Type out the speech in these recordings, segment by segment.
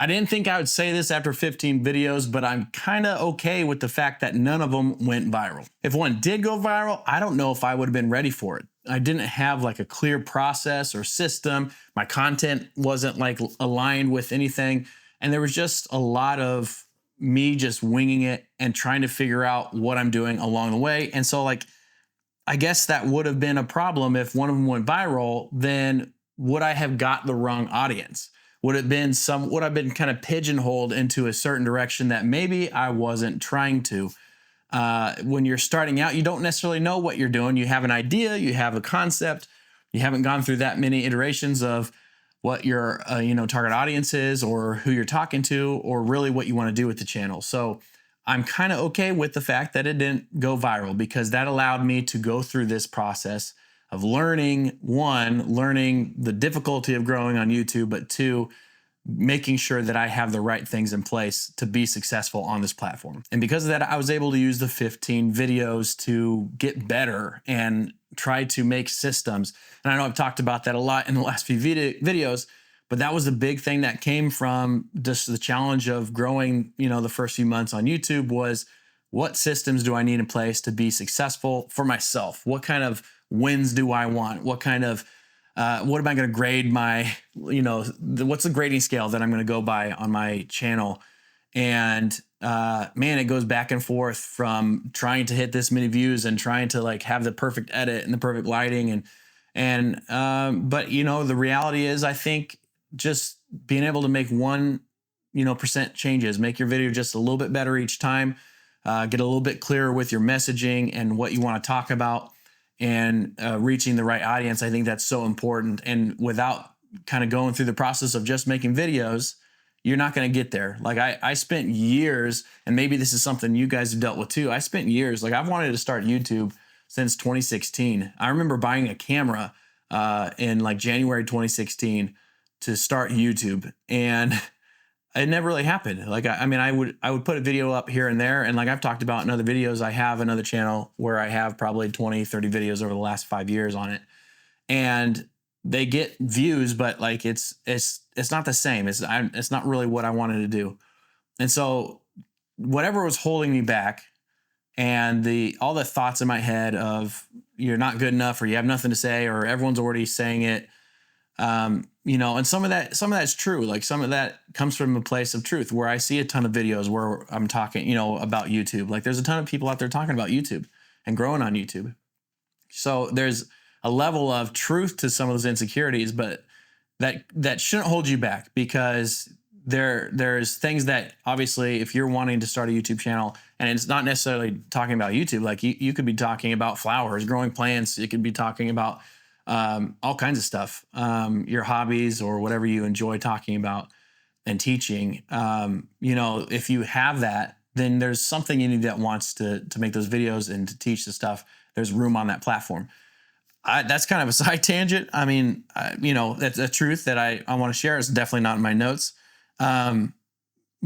I didn't think I would say this after 15 videos, but I'm kind of okay with the fact that none of them went viral. If one did go viral, I don't know if I would have been ready for it. I didn't have like a clear process or system. My content wasn't like aligned with anything. And there was just a lot of me just winging it and trying to figure out what I'm doing along the way. And so like, I guess that would have been a problem if one of them went viral. Then would I have got the wrong audience? Would I've been kind of pigeonholed into a certain direction that maybe I wasn't trying to? When you're starting out, you don't necessarily know what you're doing. You have an idea, you have a concept, you haven't gone through that many iterations of what your target audience is, or who you're talking to, or really what you want to do with the channel. So I'm kind of okay with the fact that it didn't go viral, because that allowed me to go through this process of learning the difficulty of growing on YouTube, but two, making sure that I have the right things in place to be successful on this platform. And because of that, I was able to use the 15 videos to get better and try to make systems. And I know I've talked about that a lot in the last few videos, but that was the big thing that came from just the challenge of growing, the first few months on YouTube, was what systems do I need in place to be successful for myself? What kind of wins do I want? What am I going to grade my, what's the grading scale that I'm going to go by on my channel? And man, it goes back and forth from trying to hit this many views and trying to like have the perfect edit and the perfect lighting. But the reality is, I think just being able to make 1% changes, make your video just a little bit better each time, get a little bit clearer with your messaging and what you want to talk about, and reaching the right audience. I think that's so important. And without kind of going through the process of just making videos, you're not going to get there. Like I spent years, and maybe this is something you guys have dealt with too. I spent years, like I've wanted to start YouTube since 2016. I remember buying a camera in like January 2016 to start YouTube, and it never really happened. Like, I would put a video up here and there. And like I've talked about in other videos, I have another channel where I have probably 20, 30 videos over the last 5 years on it. And they get views, but like, it's not the same. It's not really what I wanted to do. And so whatever was holding me back, and all the thoughts in my head of you're not good enough, or you have nothing to say, or everyone's already saying it, and some of that's true. Like some of that comes from a place of truth, where I see a ton of videos where I'm talking, about YouTube. Like there's a ton of people out there talking about YouTube and growing on YouTube. So there's a level of truth to some of those insecurities, but that shouldn't hold you back, because there's things that obviously, if you're wanting to start a YouTube channel, and it's not necessarily talking about YouTube, like you could be talking about flowers, growing plants. You could be talking about all kinds of stuff, your hobbies or whatever you enjoy talking about and teaching. If you have that, then there's something in you that wants to make those videos and to teach the stuff. There's room on that platform. That's kind of a side tangent. I mean, that's a truth that I want to share. It's definitely not in my notes.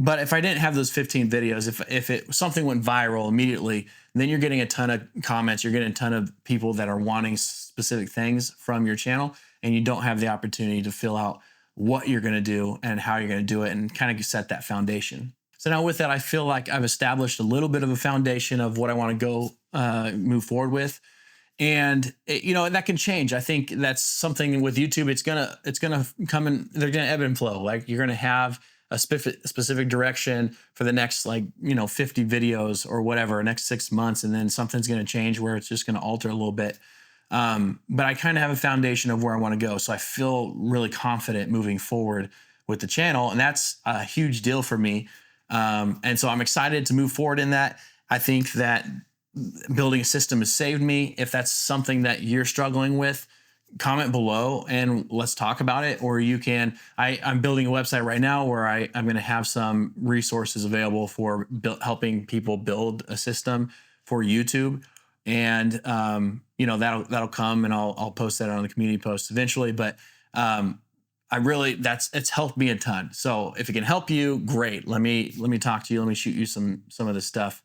But if I didn't have those 15 videos, if something went viral immediately, then you're getting a ton of comments. You're getting a ton of people that are wanting specific things from your channel, and you don't have the opportunity to fill out what you're going to do and how you're going to do it, and kind of set that foundation. So now with that, I feel like I've established a little bit of a foundation of what I want to go move forward with. And that can change. I think that's something with YouTube. It's gonna come in. They're gonna ebb and flow. Like you're gonna have a specific direction for the next 50 videos or whatever, next 6 months, and then something's gonna change where it's just gonna alter a little bit. But I kind of have a foundation of where I want to go, so I feel really confident moving forward with the channel, and that's a huge deal for me. And so I'm excited to move forward in that. I think that building a system has saved me. If that's something that you're struggling with, comment below and let's talk about it. Or you can, I'm building a website right now where I'm going to have some resources available for helping people build a system for YouTube. And, that'll come, and I'll post that on the community post eventually. But, it's helped me a ton. So if it can help you, great. Let me talk to you. Let me shoot you some of this stuff.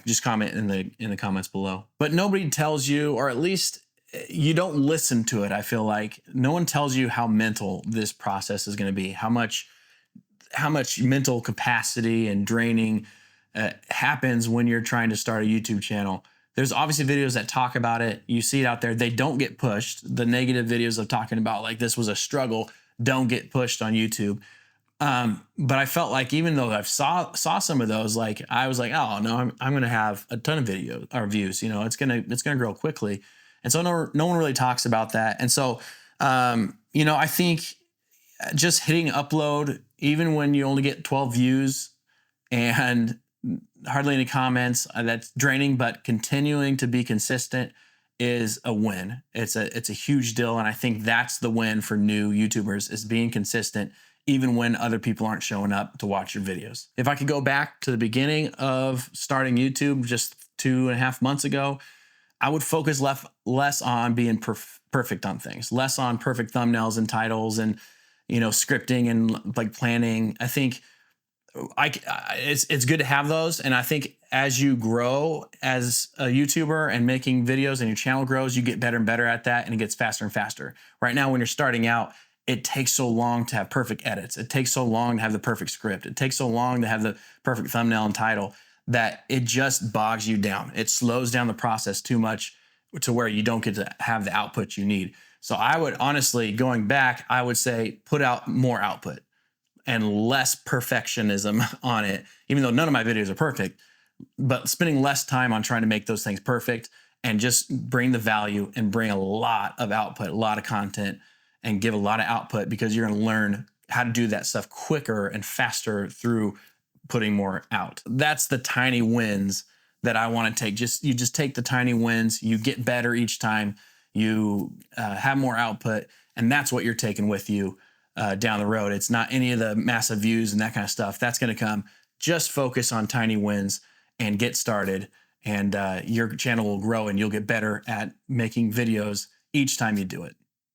Just comment in the comments below. But nobody tells you, or at least you don't listen to it. I feel like no one tells you how mental this process is going to be, how much how much mental capacity and draining happens when you're trying to start a YouTube channel. There's obviously videos that talk about it. You see it out there. They don't get pushed. The negative videos of talking about like this was a struggle don't get pushed on YouTube. But I felt like even though I saw some of those, like I was like, oh no, I'm gonna have a ton of videos or views. You know, it's gonna grow quickly. And so no one really talks about that. And so you know, I think just hitting upload, even when you only get 12 views and hardly any comments, that's draining, but continuing to be consistent is a win. It's a huge deal. And I think that's the win for new YouTubers, is being consistent even when other people aren't showing up to watch your videos. If I could go back to the beginning of starting YouTube just 2.5 months ago, I would focus less on being perfect on things, less on perfect thumbnails and titles and, you know, scripting and like planning. I think it's good to have those. And I think as you grow as a YouTuber and making videos and your channel grows, you get better and better at that, and it gets faster and faster. Right now, when you're starting out, it takes so long to have perfect edits. It takes so long to have the perfect script. It takes so long to have the perfect thumbnail and title that it just bogs you down. It slows down the process too much to where you don't get to have the output you need. So I would honestly, going back, I would say put out more output and less perfectionism on it, even though none of my videos are perfect, but spending less time on trying to make those things perfect and just bring the value and bring a lot of output, a lot of content, and give a lot of output, because you're going to learn how to do that stuff quicker and faster through putting more out. That's the tiny wins that I want to take. You just take the tiny wins, you get better each time, you have more output, and that's what you're taking with you down the road. It's not any of the massive views and that kind of stuff. That's going to come. Just focus on tiny wins and get started, and your channel will grow and you'll get better at making videos each time you do it.